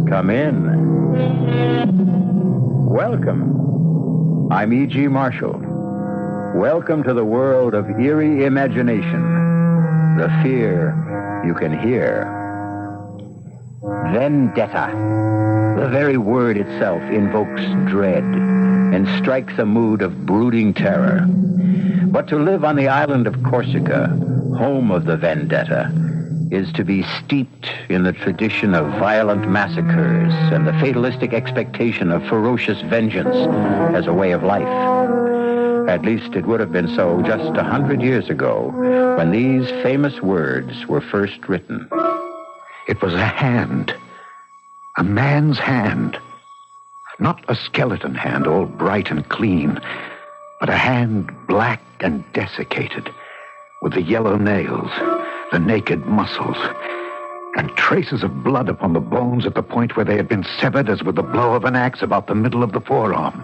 Come in. Welcome. I'm E.G. Marshall. Welcome to the world of eerie imagination. The fear you can hear. Vendetta. The very word itself invokes dread and strikes a mood of brooding terror. But to live on the island of Corsica, home of the Vendetta, is to be steeped in the tradition of violent massacres and the fatalistic expectation of ferocious vengeance as a way of life. At least it would have been so just 100 years ago when these famous words were first written. It was a hand. A man's hand. Not a skeleton hand, all bright and clean, but a hand black and desiccated, with the yellow nails, the naked muscles, and traces of blood upon the bones at the point where they had been severed as with the blow of an axe about the middle of the forearm.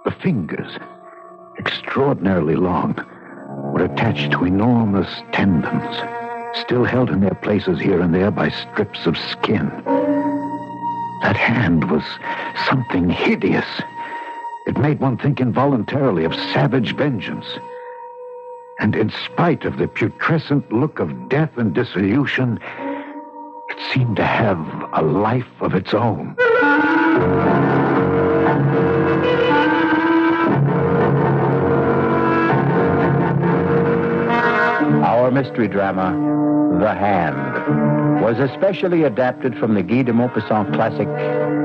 The fingers, extraordinarily long, were attached to enormous tendons, still held in their places here and there by strips of skin. That hand was something hideous. It made one think involuntarily of savage vengeance. And in spite of the putrescent look of death and dissolution, it seemed to have a life of its own. Our mystery drama, The Hand, was especially adapted from the Guy de Maupassant classic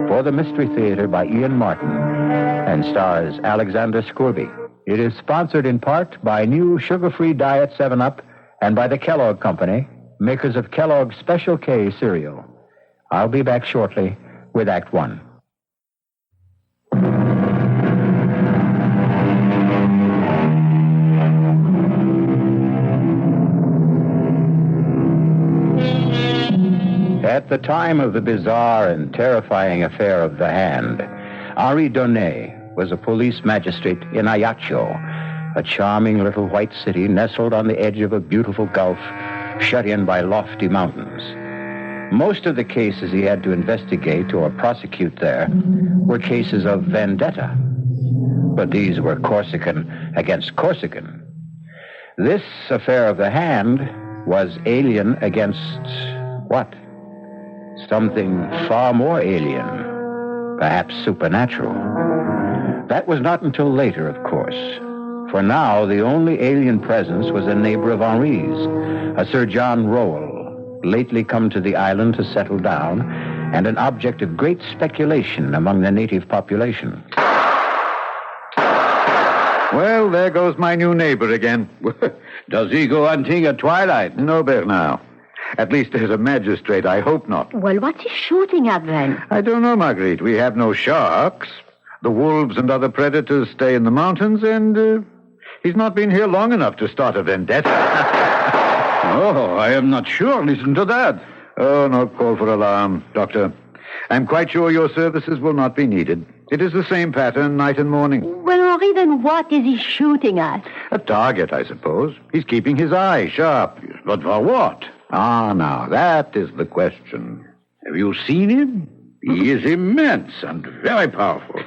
for the Mystery Theater by Ian Martin and stars Alexander Scourby. It is sponsored in part by new sugar-free Diet 7-Up and by the Kellogg Company, makers of Kellogg's Special K cereal. I'll be back shortly with Act One. At the time of the bizarre and terrifying affair of the Hand, Henri Dornay was a police magistrate in Ajaccio, a charming little white city nestled on the edge of a beautiful gulf, shut in by lofty mountains. Most of the cases he had to investigate or prosecute there were cases of vendetta, but these were Corsican against Corsican. This affair of the Hand was alien against what? Something far more alien, perhaps supernatural. That was not until later, of course. For now, the only alien presence was a neighbor of Henri's, a Sir John Rowell, lately come to the island to settle down, and an object of great speculation among the native population. Well, there goes my new neighbor again. Does he go hunting at twilight? No, Bernard. At least as a magistrate, I hope not. Well, what's he shooting at then? I don't know, Marguerite. We have no sharks. The wolves and other predators stay in the mountains, and he's not been here long enough to start a vendetta. Oh, I am not sure. Listen to that. Oh, no call for alarm, Doctor. I'm quite sure your services will not be needed. It is the same pattern night and morning. Well, Henri, then what is he shooting at? A target, I suppose. He's keeping his eye sharp. But for what? Ah, now, that is the question. Have you seen him? He is immense and very powerful.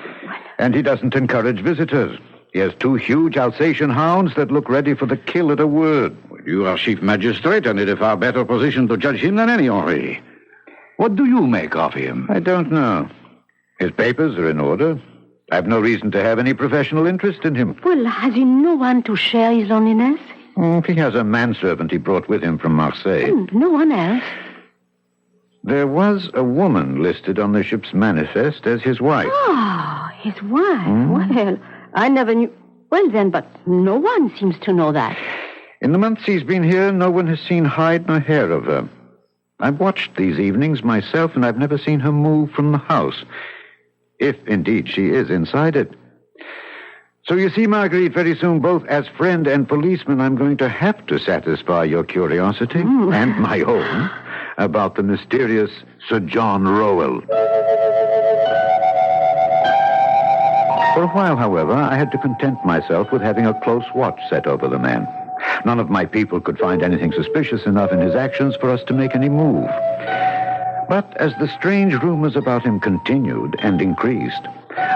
And he doesn't encourage visitors. He has 2 huge Alsatian hounds that look ready for the kill at a word. You are chief magistrate and in a far better position to judge him than any, Henri. What do you make of him? I don't know. His papers are in order. I've no reason to have any professional interest in him. Well, has he no one to share his loneliness? He has a manservant he brought with him from Marseille. No one else. There was a woman listed on the ship's manifest as his wife. Oh, his wife. Well, I never knew. Well, then, but no one seems to know that. In the months he's been here, no one has seen hide nor hair of her. I've watched these evenings myself, and I've never seen her move from the house. If, indeed, she is inside it. So you see, Marguerite, very soon, both as friend and policeman, I'm going to have to satisfy your curiosity, and my own, about the mysterious Sir John Rowell. For a while, however, I had to content myself with having a close watch set over the man. None of my people could find anything suspicious enough in his actions for us to make any move. But as the strange rumors about him continued and increased,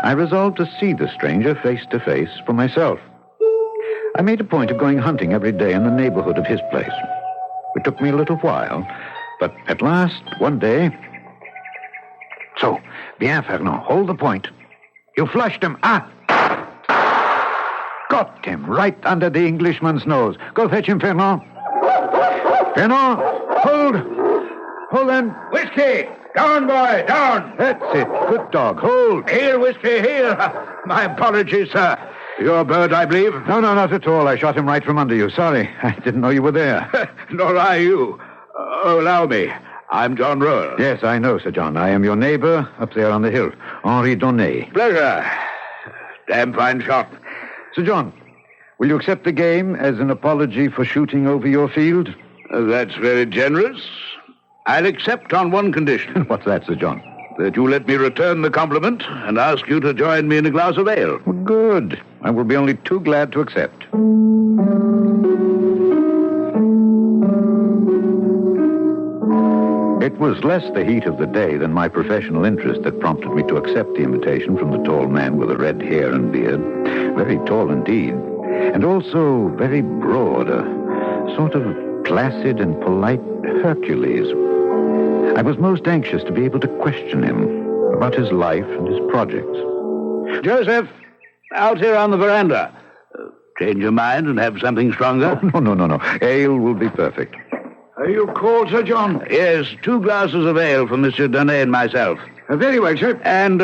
I resolved to see the stranger face to face for myself. I made a point of going hunting every day in the neighborhood of his place. It took me a little while, but at last, one day... So, bien, Fernand, hold the point. You flushed him. Got him right under the Englishman's nose. Go fetch him, Fernand. Fernand, hold. Hold then. Whiskey! Down, boy, down! That's it. Good dog. Hold. Here, Whiskey, here. My apologies, sir. Your bird, I believe? No, not at all. I shot him right from under you. Sorry. I didn't know you were there. Nor I you. Allow me. I'm John Rowell. Yes, I know, Sir John. I am your neighbor up there on the hill, Henri Dornay. Pleasure. Damn fine shot. Sir John, will you accept the game as an apology for shooting over your field? That's very generous. I'll accept on one condition. What's that, Sir John? That you let me return the compliment and ask you to join me in a glass of ale. Good. I will be only too glad to accept. It was less the heat of the day than my professional interest that prompted me to accept the invitation from the tall man with the red hair and beard. Very tall indeed, and also very broad, a sort of placid and polite Hercules. I was most anxious to be able to question him about his life and his projects. Joseph, out here on the veranda. Change your mind and have something stronger? Oh, no. Ale will be perfect. Are you cold, Sir John? Yes, 2 glasses of ale for Monsieur Dornay and myself. Very well, sir. And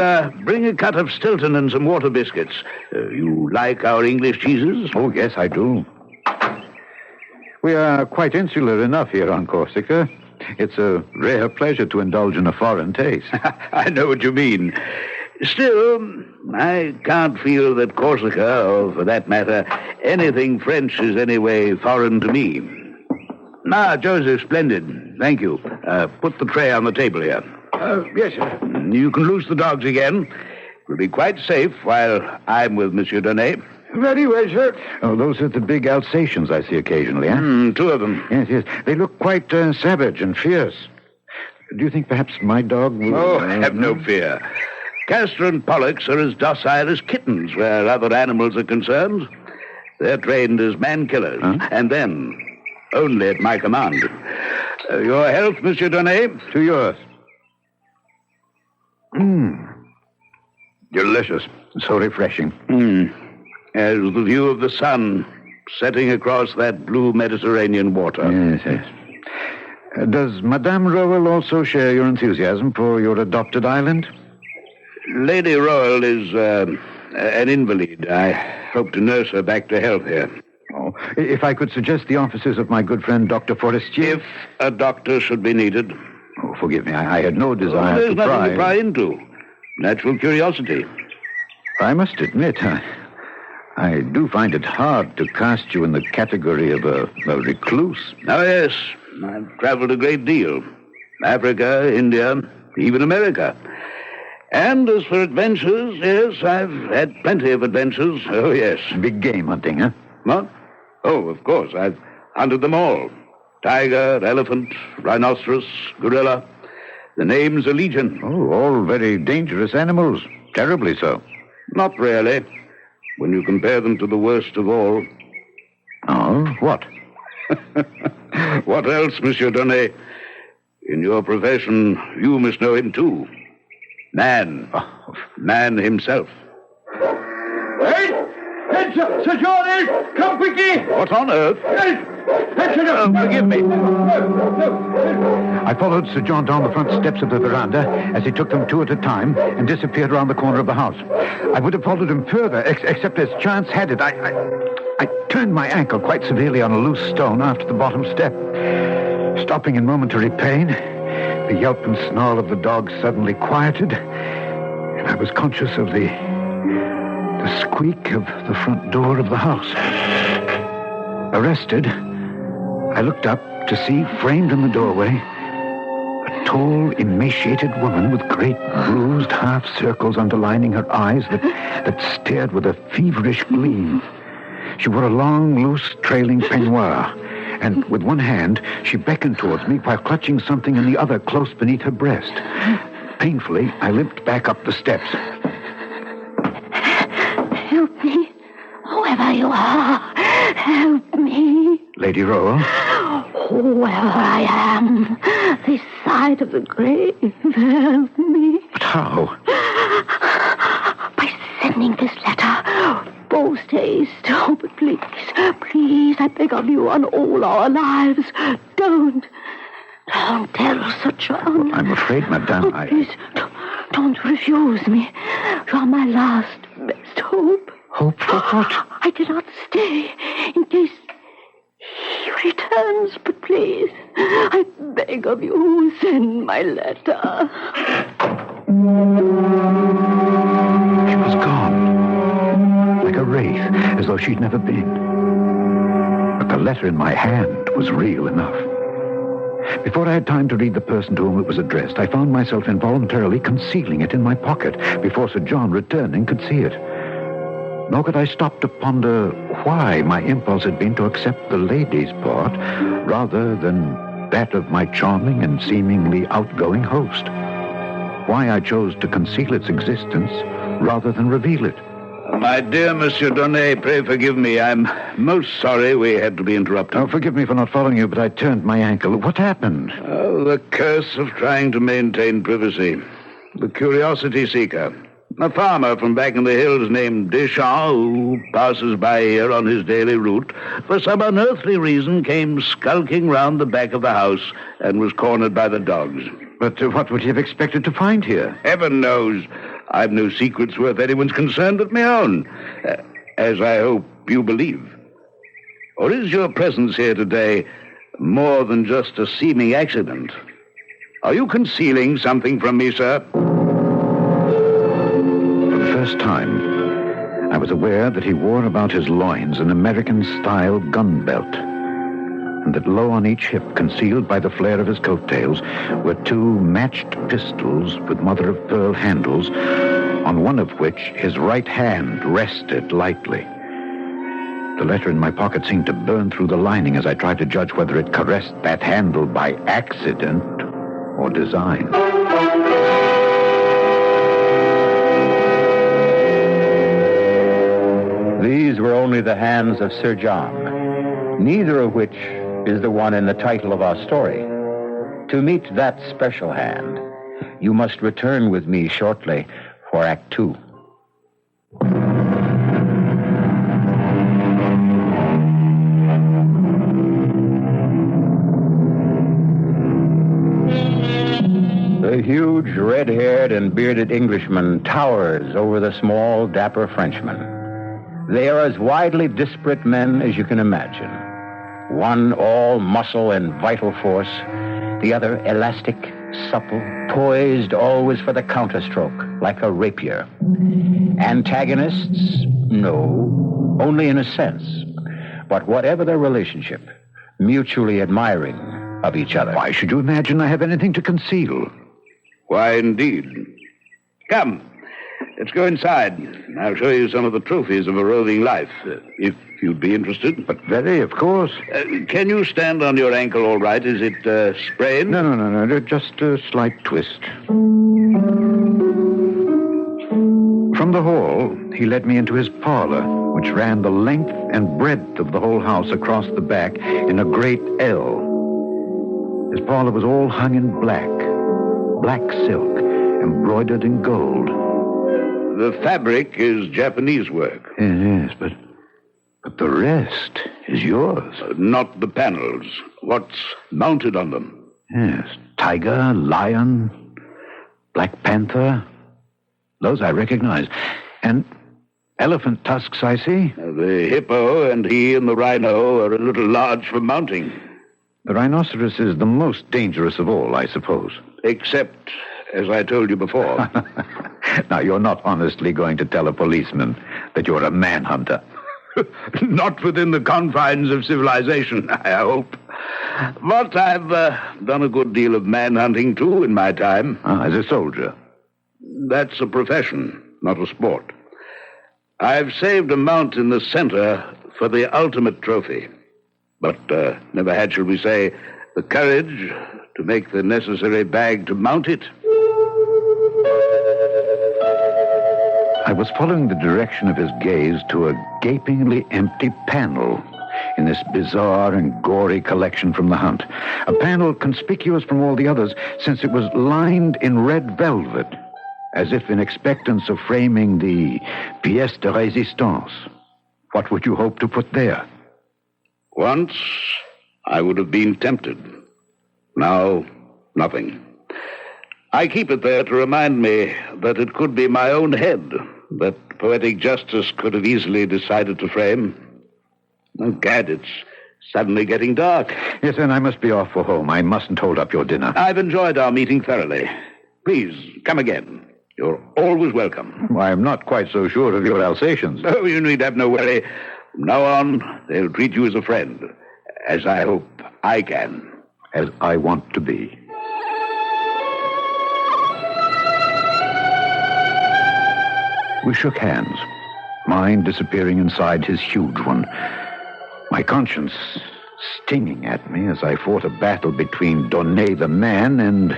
bring a cut of Stilton and some water biscuits. You like our English cheeses? Oh, yes, I do. We are quite insular enough here on Corsica. It's a rare pleasure to indulge in a foreign taste. I know what you mean. Still, I can't feel that Corsica, or for that matter, anything French is any way foreign to me. Joseph, splendid. Thank you. Put the tray on the table here. Yes, sir. You can loose the dogs again. It will be quite safe while I'm with Monsieur Dornay. Very well, sir. Oh, those are the big Alsatians I see occasionally, eh? 2 of them. Yes. They look quite savage and fierce. Do you think perhaps my dog will... Oh, have no fear. Castor and Pollux are as docile as kittens where other animals are concerned. They're trained as man-killers. Huh? And then... only at my command. Your health, Monsieur Dornay? To yours. Delicious. So refreshing. As the view of the sun setting across that blue Mediterranean water. Yes. Does Madame Rowell also share your enthusiasm for your adopted island? Lady Rowell is an invalid. I hope to nurse her back to health here. Oh, if I could suggest the offices of my good friend, Dr. Forestier... If a doctor should be needed. Oh, forgive me. I had no desire There's to nothing to pry into. Natural curiosity. I must admit, I do find it hard to cast you in the category of a recluse. Oh, yes. I've traveled a great deal. Africa, India, even America. And as for adventures, yes, I've had plenty of adventures. Oh, yes. Big game hunting, huh? What? Oh, of course. I've hunted them all. Tiger, elephant, rhinoceros, gorilla. The name's a legion. Oh, all very dangerous animals. Terribly so. Not really. When you compare them to the worst of all. Oh, what? What else, Monsieur Dornay? In your profession, you must know him too. Man. Man himself. Wait! Sir John, come quickly! What on earth? Forgive me. I followed Sir John down the front steps of the veranda as he took them 2 at a time and disappeared around the corner of the house. I would have followed him further, except as chance had it. I turned my ankle quite severely on a loose stone after the bottom step. Stopping in momentary pain, the yelp and snarl of the dog suddenly quieted, and I was conscious of the squeak of the front door of the house. Arrested, I looked up to see, framed in the doorway, a tall, emaciated woman with great bruised half circles underlining her eyes that stared with a feverish gleam. She wore a long, loose, trailing peignoir and with one hand, she beckoned towards me while clutching something in the other close beneath her breast. Painfully, I limped back up the steps. Help me. Whoever you are, help me. Lady Rowell? Whoever I am, this side of the grave, help me. But how? By sending this letter. Post haste. Oh, but please, I beg of you on all our lives. Don't tell Sir John. I'm afraid, madame, Please, don't refuse me. You are my last, best hope. Hope for what? I cannot stay in case he returns, but please, I beg of you, send my letter. She was gone, like a wraith, as though she'd never been. But the letter in my hand was real enough. Before I had time to read the person to whom it was addressed, I found myself involuntarily concealing it in my pocket before Sir John, returning, could see it. Nor could I stop to ponder why my impulse had been to accept the lady's part rather than that of my charming and seemingly outgoing host. Why I chose to conceal its existence rather than reveal it. My dear Monsieur Dornay, pray forgive me. I'm most sorry we had to be interrupted. Oh, forgive me for not following you, but I turned my ankle. What happened? Oh, the curse of trying to maintain privacy. The curiosity seeker. A farmer from back in the hills named Deschamps, who passes by here on his daily route, for some unearthly reason came skulking round the back of the house and was cornered by the dogs. But what would he have expected to find here? Heaven knows. I've no secrets worth anyone's concern but my own, as I hope you believe. Or is your presence here today more than just a seeming accident? Are you concealing something from me, sir? For the first time, I was aware that he wore about his loins an American-style gun belt, and that low on each hip, concealed by the flare of his coattails, were two matched pistols with mother-of-pearl handles, on one of which his right hand rested lightly. The letter in my pocket seemed to burn through the lining as I tried to judge whether it caressed that handle by accident or design. These were only the hands of Sir John, neither of which is the one in the title of our story. To meet that special hand, you must return with me shortly for Act 2. The huge red-haired and bearded Englishman towers over the small, dapper Frenchman. They are as widely disparate men as you can imagine. One all muscle and vital force, the other elastic, supple, poised always for the counterstroke, like a rapier. Antagonists? No, only in a sense. But whatever their relationship, mutually admiring of each other. Why should you imagine I have anything to conceal? Why, indeed. Come, let's go inside. I'll show you some of the trophies of a roving life, if you'd be interested. But very, of course. Can you stand on your ankle all right? Is it sprained? No. Just a slight twist. From the hall, he led me into his parlor, which ran the length and breadth of the whole house across the back in a great L. His parlor was all hung in black silk, embroidered in gold. The fabric is Japanese work. Yes, but the rest is yours. Not the panels. What's mounted on them? Yes, tiger, lion, black panther. Those I recognize. And elephant tusks, I see. The hippo and he and the rhino are a little large for mounting. The rhinoceros is the most dangerous of all, I suppose. Except, as I told you before. Now, you're not honestly going to tell a policeman that you're a manhunter. Not within the confines of civilization, I hope. But I've done a good deal of manhunting, too, in my time. As a soldier? That's a profession, not a sport. I've saved a mount in the center for the ultimate trophy. but never had, shall we say, the courage to make the necessary bag to mount it. I was following the direction of his gaze to a gapingly empty panel in this bizarre and gory collection from the hunt. A panel conspicuous from all the others since it was lined in red velvet, as if in expectance of framing the pièce de résistance. What would you hope to put there? Once, I would have been tempted. Now, nothing. I keep it there to remind me that it could be my own head that poetic justice could have easily decided to frame. Oh, Gad, it's suddenly getting dark. Yes, and I must be off for home. I mustn't hold up your dinner. I've enjoyed our meeting thoroughly. Please, come again. You're always welcome. I'm not quite so sure of your Alsatians. Oh, you need have no worry. From now on, they'll treat you as a friend, as I hope I can. As I want to be. We shook hands, mine disappearing inside his huge one, my conscience stinging at me as I fought a battle between Dornay the man and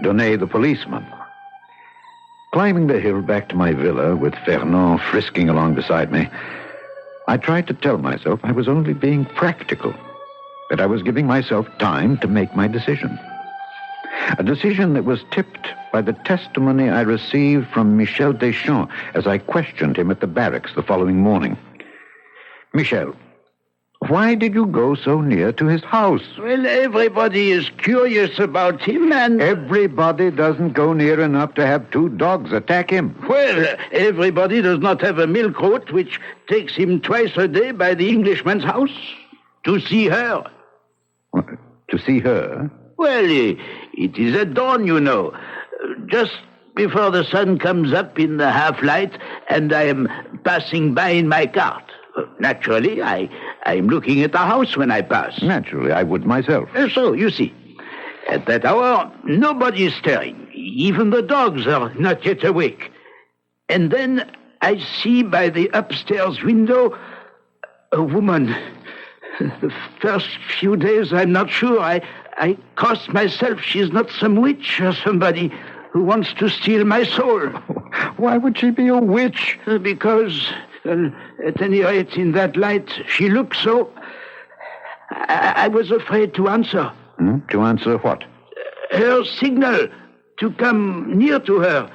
Dornay the policeman. Climbing the hill back to my villa with Fernand frisking along beside me, I tried to tell myself I was only being practical, that I was giving myself time to make my decision. A decision that was tipped by the testimony I received from Michel Deschamps as I questioned him at the barracks the following morning. Michel, why did you go so near to his house? Well, everybody is curious about him, and... Everybody doesn't go near enough to have two dogs attack him. Well, everybody does not have a milk route which takes him twice a day by the Englishman's house to see her. What, to see her? Well, it is at dawn, you know. Just before the sun comes up in the half-light, and I am passing by in my cart. Naturally, I'm looking at the house when I pass. Naturally, I would myself. So, you see, at that hour, nobody is stirring. Even the dogs are not yet awake. And then I see by the upstairs window a woman. The first few days, I'm not sure. I crossed myself. She's not some witch or somebody who wants to steal my soul. Why would she be a witch? Because, at any rate, in that light, she looked so... I was afraid to answer. To answer what? Her signal to come near to her.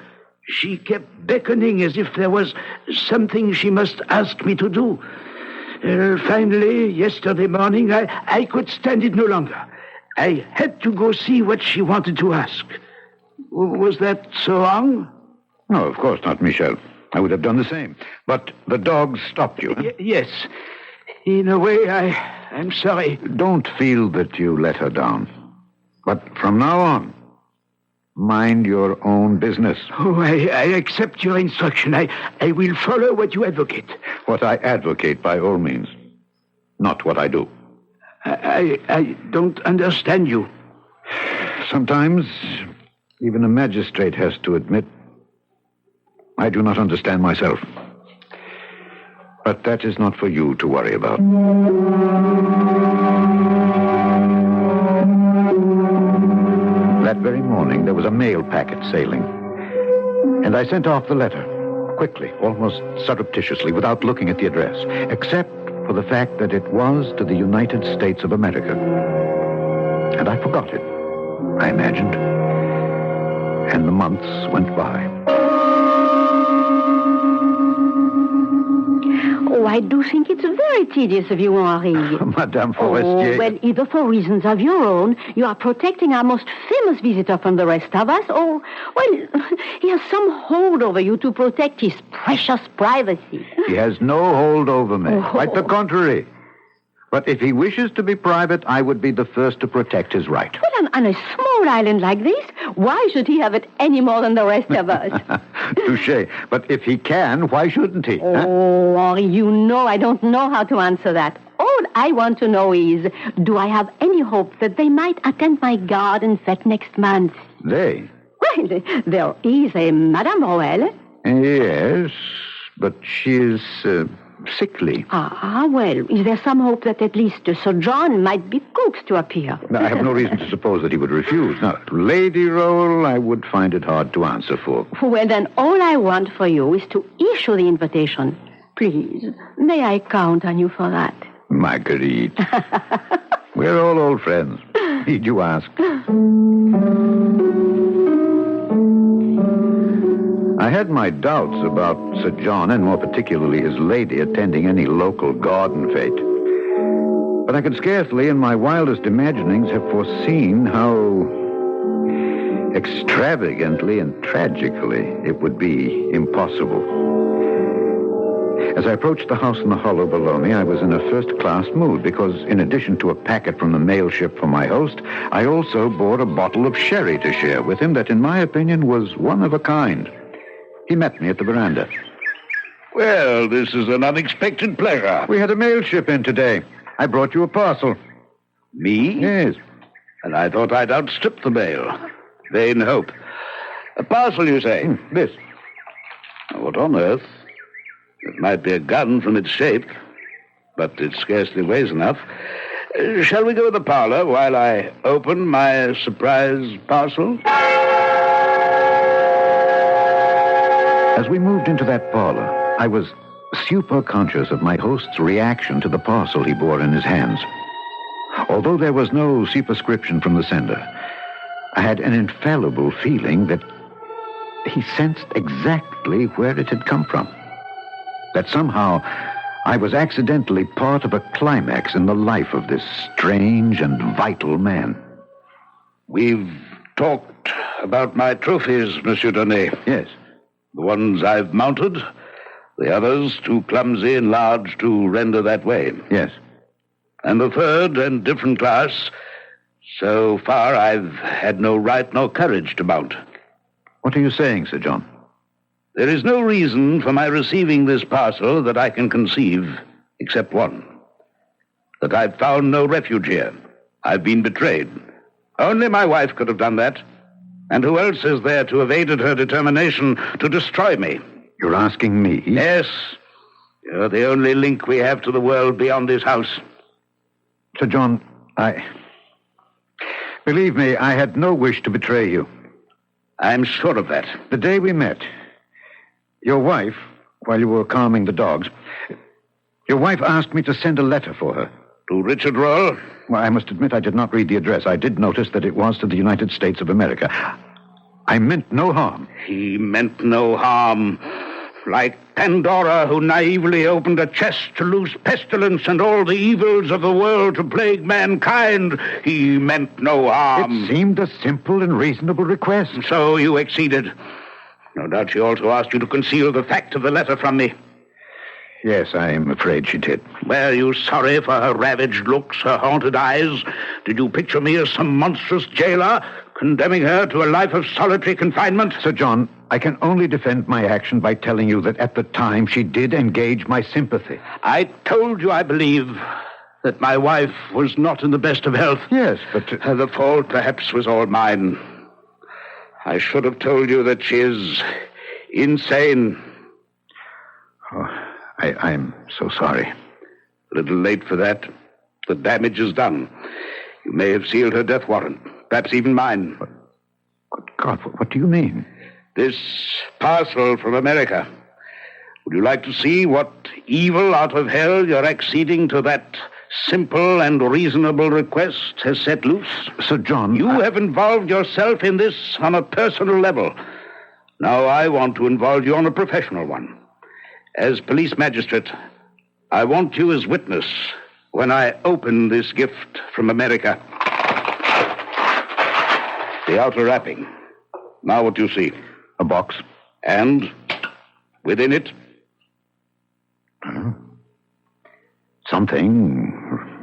She kept beckoning as if there was something she must ask me to do. Finally, yesterday morning, I could stand it no longer. I had to go see what she wanted to ask. Was that so wrong? No, of course not, Michel. I would have done the same. But the dogs stopped you. Huh? Yes. In a way, I'm sorry. Don't feel that you let her down. But from now on, mind your own business. Oh, I accept your instruction. I will follow what you advocate. What I advocate, by all means. Not what I do. I don't understand you. Sometimes, even a magistrate has to admit, I do not understand myself. But that is not for you to worry about. That very morning, there was a mail packet sailing. And I sent off the letter, quickly, almost surreptitiously, without looking at the address, except for the fact that it was to the United States of America. And I forgot it, I imagined. And the months went by. Oh, I do think it's very tedious of you, Henri. Madame Forestier. Oh, well, either for reasons of your own, you are protecting our most famous visitor from the rest of us, or, well, he has some hold over you to protect his precious privacy. He has no hold over me. Quite the contrary. But if he wishes to be private, I would be the first to protect his right. Well, on a small island like this, why should he have it any more than the rest of us? Touché. But if he can, why shouldn't he? Oh, Henri, you know I don't know how to answer that. All I want to know is, do I have any hope that they might attend my garden fete next month? They? Well, there is a Madame Rowell. Yes, but she is sickly. Well, is there some hope that at least Sir John might be coaxed to appear? Now, I have no reason to suppose that he would refuse. Now, Lady Rowell, I would find it hard to answer for. Well, then all I want for you is to issue the invitation. Please, may I count on you for that? Marguerite. We're all old friends. Need you ask? I had my doubts about Sir John, and more particularly his lady, attending any local garden fete. But I could scarcely, in my wildest imaginings, have foreseen how extravagantly and tragically it would be impossible. As I approached the house in the hollow below me, I was in a first-class mood because, in addition to a packet from the mail ship for my host, I also bought a bottle of sherry to share with him that, in my opinion, was one of a kind. He met me at the veranda. Well, this is an unexpected pleasure. We had a mail ship in today. I brought you a parcel. Me? Yes. And I thought I'd outstrip the mail. Vain hope. A parcel, you say? This. What on earth? It might be a gun from its shape, but it scarcely weighs enough. Shall we go to the parlor while I open my surprise parcel? As we moved into that parlor, I was super-conscious of my host's reaction to the parcel he bore in his hands. Although there was no superscription from the sender, I had an infallible feeling that he sensed exactly where it had come from. That somehow I was accidentally part of a climax in the life of this strange and vital man. We've talked about my trophies, Monsieur Dornay. Yes. The ones I've mounted, the others too clumsy and large to render that way. Yes. And the third and different class, so far I've had no right nor courage to mount. What are you saying, Sir John? There is no reason for my receiving this parcel that I can conceive, except one. That I've found no refuge here. I've been betrayed. Only my wife could have done that. And who else is there to have aided her determination to destroy me? You're asking me? Yes. You're the only link we have to the world beyond this house. Sir John, believe me, I had no wish to betray you. I'm sure of that. The day we met, your wife, while you were calming the dogs, your wife asked me to send a letter for her. To Richard Rowell? Well, I must admit I did not read the address. I did notice that it was to the United States of America. I meant no harm. He meant no harm. Like Pandora, who naively opened a chest to loose pestilence and all the evils of the world to plague mankind, he meant no harm. It seemed a simple and reasonable request. So you acceded. No doubt she also asked you to conceal the fact of the letter from me. Yes, I am afraid she did. Were you sorry for her ravaged looks, her haunted eyes? Did you picture me as some monstrous jailer, condemning her to a life of solitary confinement? Sir John, I can only defend my action by telling you that at the time she did engage my sympathy. I told you, I believe, that my wife was not in the best of health. Yes, but The fault perhaps was all mine. I should have told you that she is insane. Oh, I'm so sorry. A little late for that. The damage is done. You may have sealed her death warrant, perhaps even mine. Good God, what do you mean? This parcel from America. Would you like to see what evil out of hell you're acceding to that simple and reasonable request has set loose? Sir John, You have involved yourself in this on a personal level. Now I want to involve you on a professional one. As police magistrate, I want you as witness when I open this gift from America. The outer wrapping. Now what do you see? A box. And within it? Something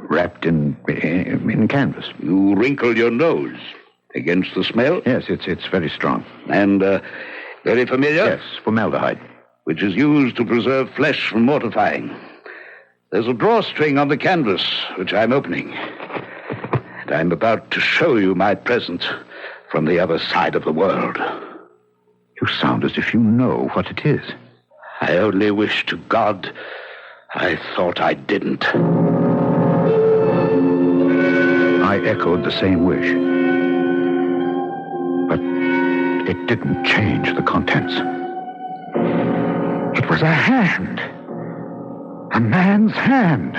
wrapped in canvas. You wrinkle your nose against the smell? Yes, it's very strong. And very familiar? Yes, formaldehyde. Which is used to preserve flesh from mortifying. There's a drawstring on the canvas, which I'm opening. And I'm about to show you my present from the other side of the world. You sound as if you know what it is. I only wish to God I thought I didn't. I echoed the same wish. But it didn't change the contents. It was a hand. A man's hand.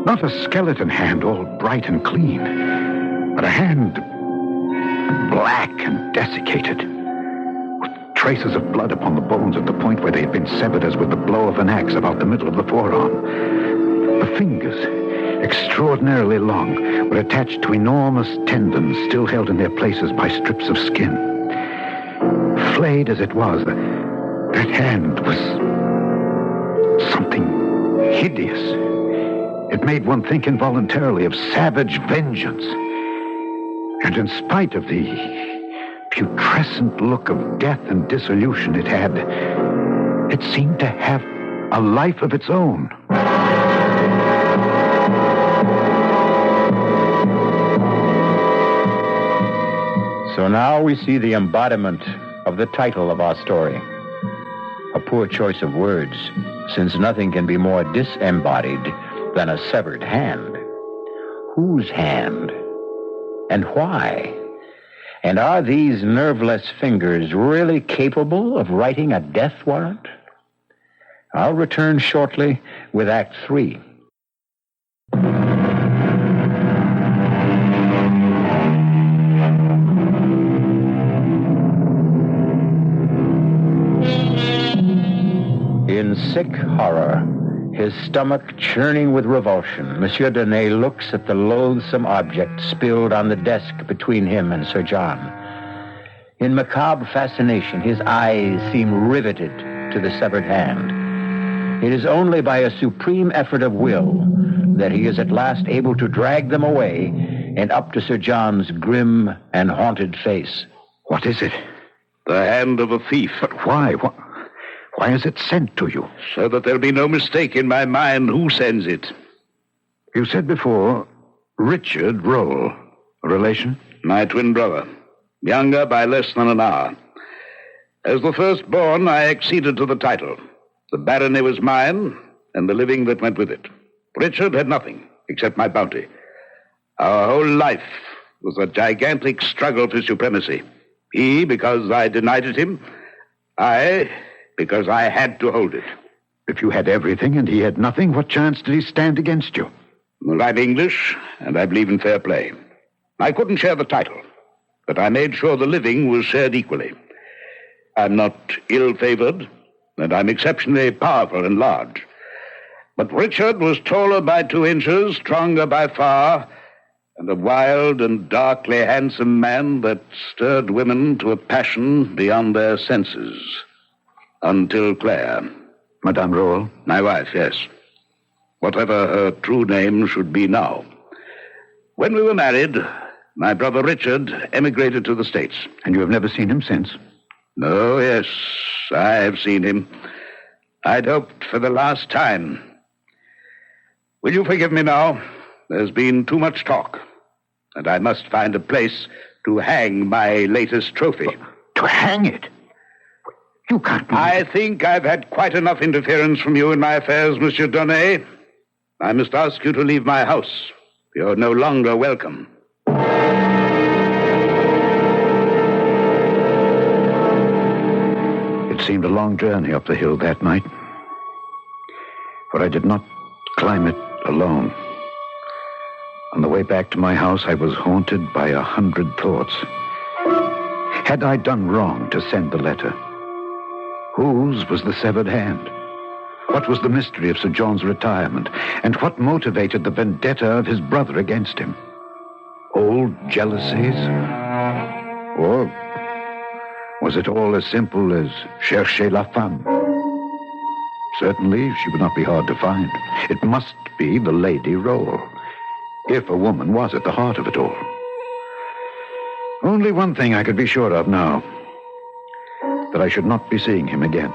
Not a skeleton hand, all bright and clean, but a hand black and desiccated, with traces of blood upon the bones at the point where they had been severed as with the blow of an axe about the middle of the forearm. The fingers, extraordinarily long, were attached to enormous tendons still held in their places by strips of skin. Flayed as it was, that hand was something hideous. It made one think involuntarily of savage vengeance. And in spite of the putrescent look of death and dissolution it had, it seemed to have a life of its own. So now we see the embodiment of the title of our story. A poor choice of words, since nothing can be more disembodied than a severed hand. Whose hand? And why? And are these nerveless fingers really capable of writing a death warrant? I'll return shortly with Act 3. In sick horror, his stomach churning with revulsion, Monsieur Dornay looks at the loathsome object spilled on the desk between him and Sir John. In macabre fascination, his eyes seem riveted to the severed hand. It is only by a supreme effort of will that he is at last able to drag them away and up to Sir John's grim and haunted face. What is it? The hand of a thief. But why? Why is it sent to you? So that there'll be no mistake in my mind who sends it. You said before, Richard Rowell. A relation? My twin brother. Younger by less than an hour. As the firstborn, I acceded to the title. The barony was mine, and the living that went with it. Richard had nothing, except my bounty. Our whole life was a gigantic struggle for supremacy. He, because I denied it him. I, because I had to hold it. If you had everything and he had nothing, what chance did he stand against you? Well, I'm English, and I believe in fair play. I couldn't share the title, but I made sure the living was shared equally. I'm not ill-favored, and I'm exceptionally powerful and large. But Richard was taller by 2 inches, stronger by far, and a wild and darkly handsome man that stirred women to a passion beyond their senses. Until Claire. Madame Rowell? My wife, yes. Whatever her true name should be now. When we were married, my brother Richard emigrated to the States. And you have never seen him since? Oh, yes, I have seen him. I'd hoped for the last time. Will you forgive me now? There's been too much talk, and I must find a place to hang my latest trophy. To hang it? You can't... I think I've had quite enough interference from you in my affairs, Monsieur Dornay. I must ask you to leave my house. You're no longer welcome. It seemed a long journey up the hill that night, for I did not climb it alone. On the way back to my house, I was haunted by 100 thoughts. Had I done wrong to send the letter? Whose was the severed hand? What was the mystery of Sir John's retirement? And what motivated the vendetta of his brother against him? Old jealousies? Or was it all as simple as chercher la femme? Certainly, she would not be hard to find. It must be the Lady Rowell, if a woman was at the heart of it all. Only one thing I could be sure of now, that I should not be seeing him again.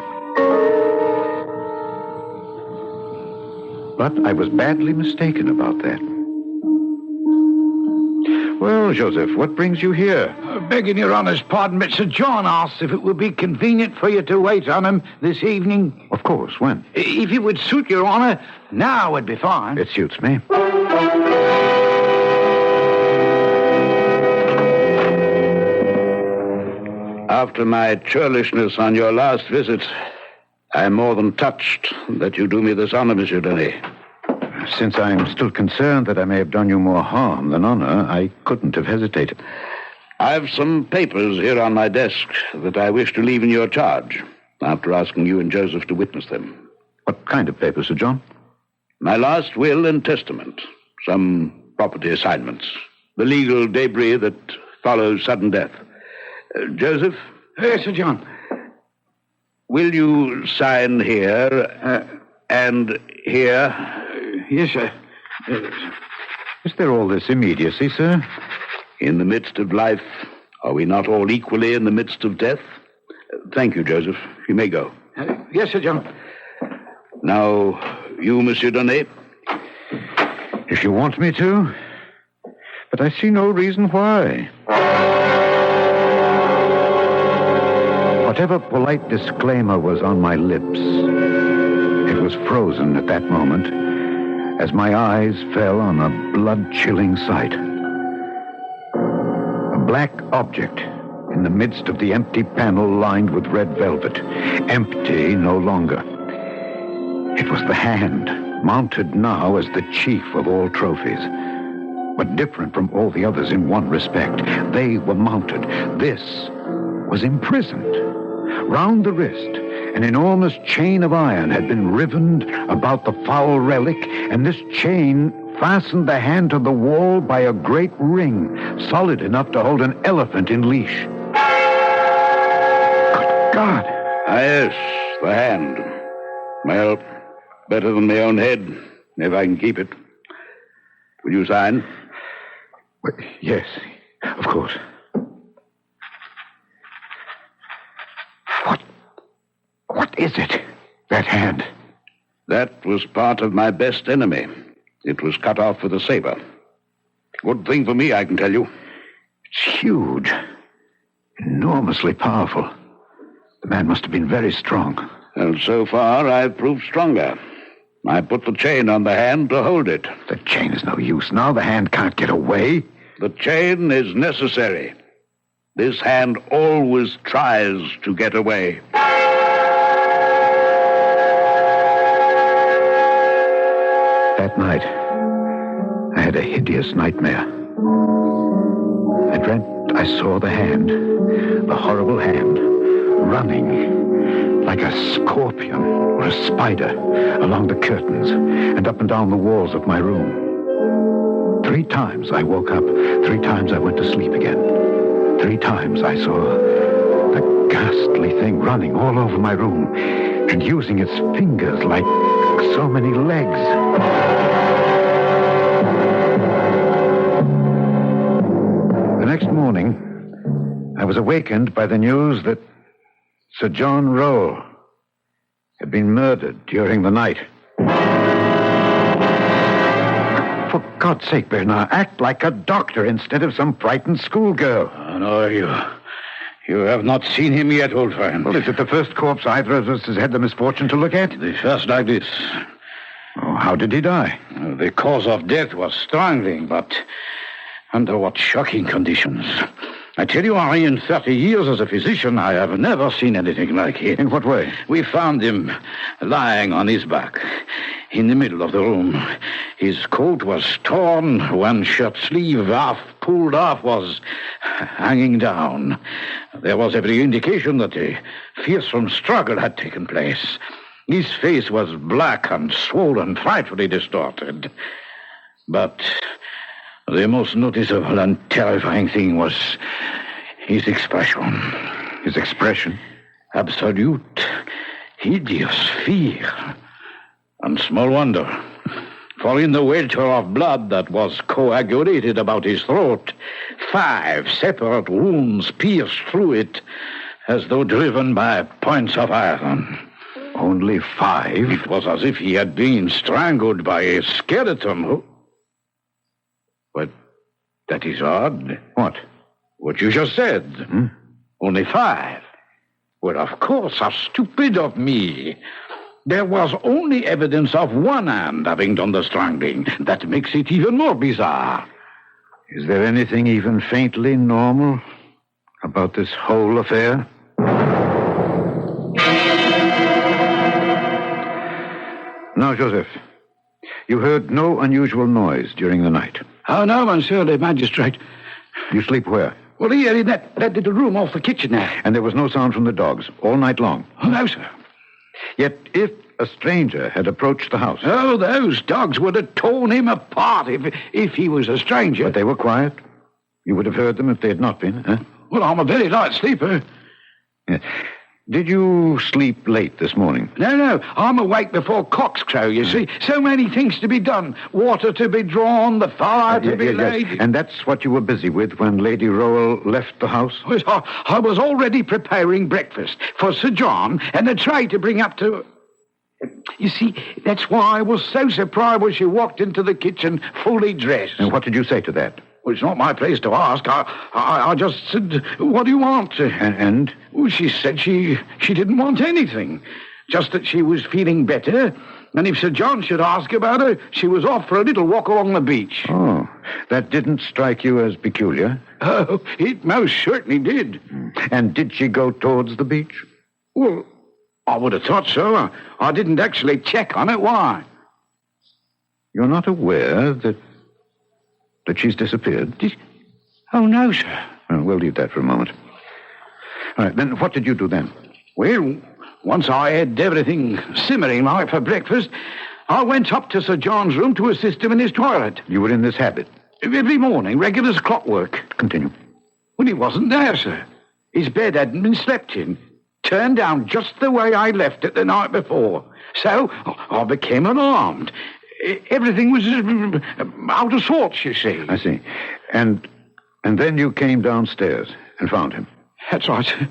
But I was badly mistaken about that. Well, Joseph, what brings you here? Begging your honour's pardon, but Sir John asks if it would be convenient for you to wait on him this evening. Of course, when? If it would suit your honour, now would be fine. It suits me. After my churlishness on your last visit, I am more than touched that you do me this honor, Monsieur Dornay. Since I'm still concerned that I may have done you more harm than honor, I couldn't have hesitated. I've some papers here on my desk that I wish to leave in your charge, after asking you and Joseph to witness them. What kind of papers, Sir John? My last will and testament, some property assignments, the legal debris that follows sudden death. Joseph? Yes, Sir John. Will you sign here and here? Yes, sir. Is there all this immediacy, sir? In the midst of life, are we not all equally in the midst of death? Thank you, Joseph. You may go. Yes, Sir John. Now, you, Monsieur Dornay? If you want me to. But I see no reason why. Whatever polite disclaimer was on my lips, it was frozen at that moment as my eyes fell on a blood-chilling sight. A black object in the midst of the empty panel lined with red velvet. Empty no longer. It was the hand, mounted now as the chief of all trophies. But different from all the others in one respect. They were mounted. This was imprisoned. Round the wrist, an enormous chain of iron had been rivened about the foul relic, and this chain fastened the hand to the wall by a great ring, solid enough to hold an elephant in leash. Good God! Yes, the hand. Well, better than my own head, if I can keep it. Will you sign? Well, yes, of course. What is it, that hand? That was part of my best enemy. It was cut off with a saber. Good thing for me, I can tell you. It's huge. Enormously powerful. The man must have been very strong. And so far, I've proved stronger. I put the chain on the hand to hold it. The chain is no use now. The hand can't get away. The chain is necessary. This hand always tries to get away. That night, I had a hideous nightmare. I dreamt I saw the hand, the horrible hand, running like a scorpion or a spider along the curtains and up and down the walls of my room. 3 times I woke up. 3 times I went to sleep again. 3 times I saw the ghastly thing running all over my room and using its fingers like so many legs. The next morning, I was awakened by the news that Sir John Rowell had been murdered during the night. For God's sake, Bernard, act like a doctor instead of some frightened schoolgirl. No, you have not seen him yet, old friend. Well, is it the first corpse either of us has had the misfortune to look at? The first like this. Oh, how did he die? The cause of death was strangling, but under what shocking conditions. I tell you, Henri, in 30 years as a physician, I have never seen anything like it. In what way? We found him lying on his back in the middle of the room. His coat was torn, one shirt sleeve, half pulled off, was hanging down. There was every indication that a fearsome struggle had taken place. His face was black and swollen, frightfully distorted. But the most noticeable and terrifying thing was his expression. His expression? Absolute, hideous fear. And small wonder. For in the welter of blood that was coagulated about his throat, 5 separate wounds pierced through it as though driven by points of iron. Only 5? It was as if he had been strangled by a skeleton. But that is odd. What? What you just said. Only 5. Well, of course, how stupid of me. There was only evidence of one hand having done the strangling. That makes it even more bizarre. Is there anything even faintly normal about this whole affair? Now, Joseph, you heard no unusual noise during the night. Oh, no, monsieur le magistrate. You sleep where? Well, here in that little room off the kitchen there. And there was no sound from the dogs all night long? Oh, no, sir. Yet if a stranger had approached the house... Oh, those dogs would have torn him apart if he was a stranger. But they were quiet? You would have heard them if they had not been, huh? Well, I'm a very light sleeper. Yeah. Did you sleep late this morning? No. I'm awake before cocks crow, you see. So many things to be done. Water to be drawn, the fire to be laid. Yes. And that's what you were busy with when Lady Rowell left the house? Yes, I was already preparing breakfast for Sir John and a tray to bring up to... You see, that's why I was so surprised when she walked into the kitchen fully dressed. And what did you say to that? Well, it's not my place to ask. I just said, what do you want? And? Well, she said she didn't want anything. Just that she was feeling better. And if Sir John should ask about her, she was off for a little walk along the beach. Oh, that didn't strike you as peculiar? Oh, it most certainly did. And did she go towards the beach? Well, I would have thought so. I didn't actually check on it. Why? You're not aware that she's disappeared? Oh, no, sir. Well, we'll leave that for a moment. All right, then what did you do then? Well, once I had everything simmering like for breakfast, I went up to Sir John's room to assist him in his toilet. You were in this habit? Every morning, regular as clockwork. Continue. Well, he wasn't there, sir. His bed hadn't been slept in. Turned down just the way I left it the night before. So I became alarmed. Everything was out of sorts, you see. I see. And then you came downstairs and found him. That's right.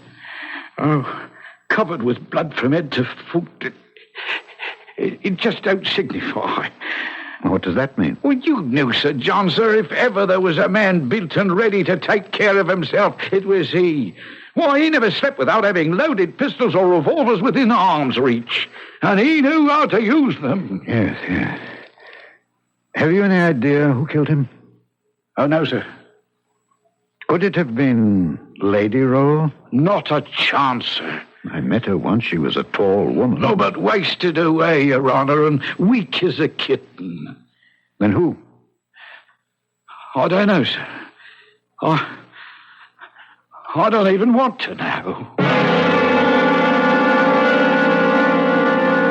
Oh, covered with blood from head to foot. It just don't signify. What does that mean? Well, you knew, Sir John, sir, if ever there was a man built and ready to take care of himself, it was he. Why, he never slept without having loaded pistols or revolvers within arm's reach. And he knew how to use them. Yes. Have you any idea who killed him? Oh, no, sir. Could it have been Lady Rowell? Not a chance, sir. I met her once. She was a tall woman. No, but wasted away, Your Honor, and weak as a kitten. Then who? I don't know, sir. I don't even want to know.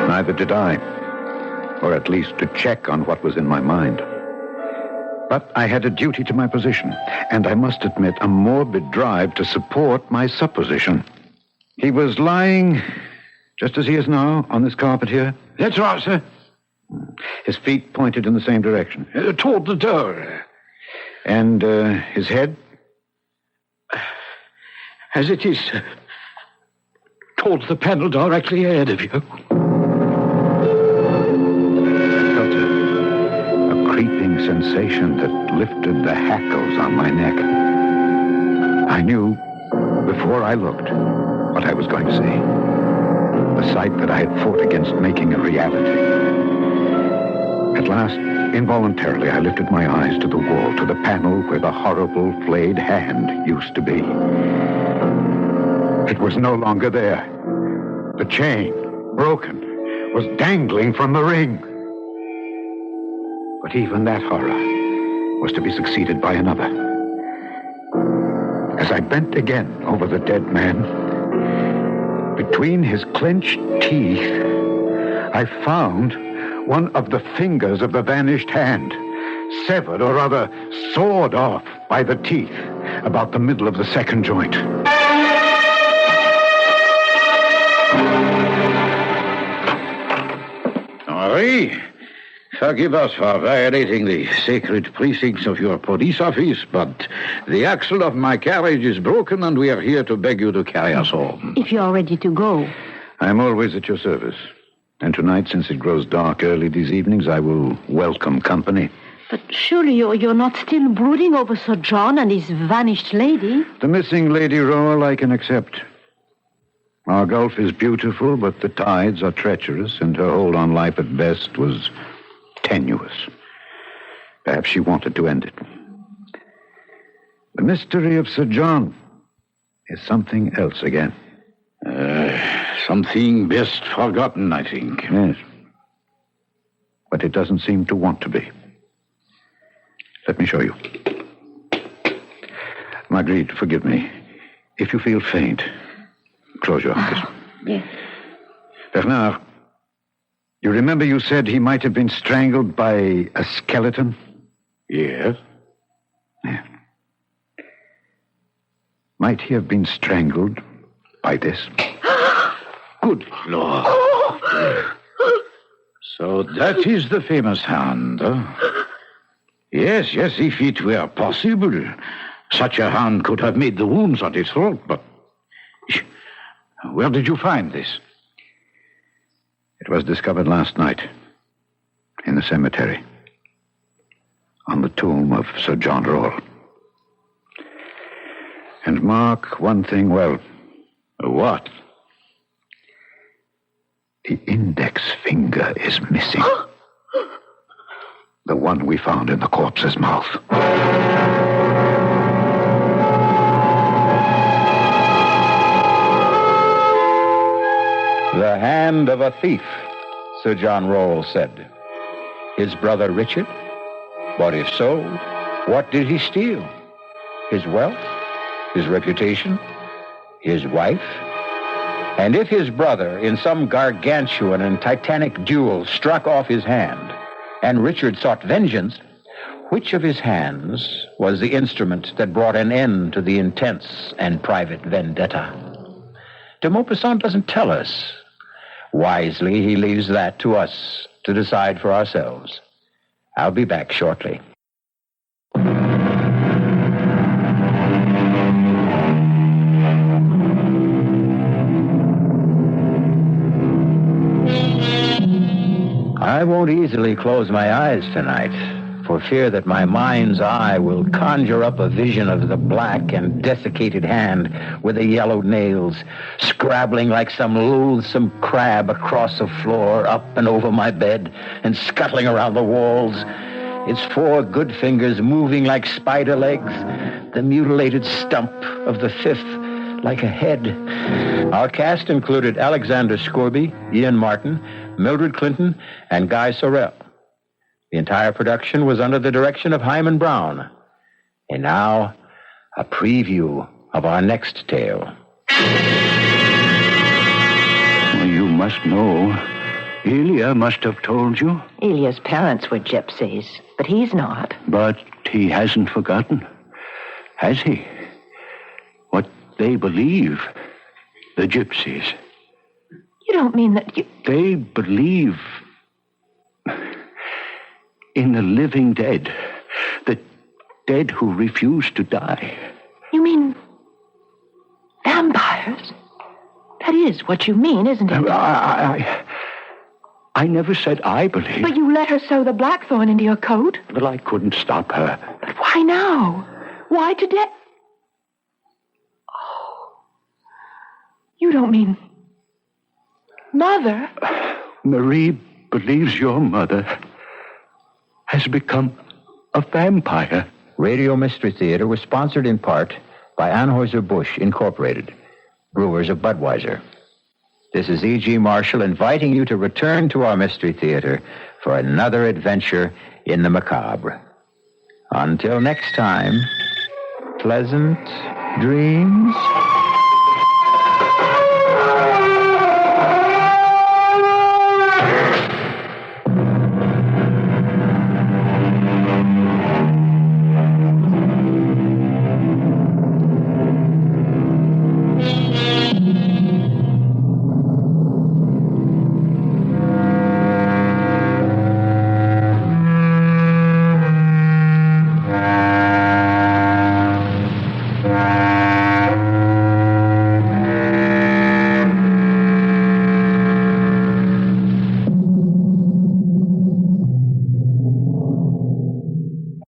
Neither did I. Or at least to check on what was in my mind. But I had a duty to my position, and I must admit a morbid drive to support my supposition. He was lying, just as he is now, on this carpet here? That's right, sir. His feet pointed in the same direction? Toward the door. And his head? As it is, sir. Towards the panel directly ahead of you. I felt a creeping sensation that lifted the hackles on my neck. I knew, before I looked, what I was going to see. The sight that I had fought against making a reality. At last, involuntarily, I lifted my eyes to the wall, to the panel where the horrible flayed hand used to be. It was no longer there. The chain, broken, was dangling from the ring. But even that horror was to be succeeded by another. As I bent again over the dead man, between his clenched teeth, I found one of the fingers of the vanished hand, severed or rather sawed off by the teeth about the middle of the second joint. Henri, forgive us for violating the sacred precincts of your police office, but the axle of my carriage is broken and we are here to beg you to carry us home. If you're ready to go. I'm always at your service. And tonight, since it grows dark early these evenings, I will welcome company. But surely you're not still brooding over Sir John and his vanished lady? The missing Lady Rowell I can accept. Our gulf is beautiful, but the tides are treacherous, and her hold on life at best was tenuous. Perhaps she wanted to end it. The mystery of Sir John is something else again. Something best forgotten, I think. Yes. But it doesn't seem to want to be. Let me show you. Marguerite, forgive me. If you feel faint, close your eyes. Yes. Bernard, you remember you said he might have been strangled by a skeleton? Yes. Yeah. Might he have been strangled by this? Good Lord. So that is the famous hand, huh? Yes, if it were possible, such a hand could have made the wounds on its throat, but where did you find this? It was discovered last night in the cemetery on the tomb of Sir John Rowell. And mark one thing well. What? The index finger is missing. The one we found in the corpse's mouth. The hand of a thief, Sir John Rowell said. His brother Richard? But if so, what did he steal? His wealth? His reputation? His wife? And if his brother, in some gargantuan and titanic duel, struck off his hand, and Richard sought vengeance, which of his hands was the instrument that brought an end to the intense and private vendetta? De Maupassant doesn't tell us. Wisely, he leaves that to us to decide for ourselves. I'll be back shortly. I won't easily close my eyes tonight, for fear that my mind's eye will conjure up a vision of the black and desiccated hand with the yellowed nails, scrabbling like some loathsome crab across the floor, up and over my bed, and scuttling around the walls. Its 4 good fingers moving like spider legs, the mutilated stump of the 5th like a head. Our cast included Alexander Scorby, Ian Martin, Mildred Clinton, and Guy Sorrell. The entire production was under the direction of Hyman Brown. And now, a preview of our next tale. Well, you must know. Elia must have told you. Elia's parents were gypsies, but he's not. But he hasn't forgotten, has he? What they believe, the gypsies. You don't mean that you... They believe in the living dead, the dead who refuse to die. You mean vampires? That is what you mean, isn't it? I never said I believe. But you let her sew the blackthorn into your coat. Well, I couldn't stop her. But why now? Why today? Oh. You don't mean... Mother? Marie believes your mother has become a vampire. Radio Mystery Theater was sponsored in part by Anheuser-Busch Incorporated, brewers of Budweiser. This is E.G. Marshall inviting you to return to our Mystery Theater for another adventure in the macabre. Until next time, pleasant dreams.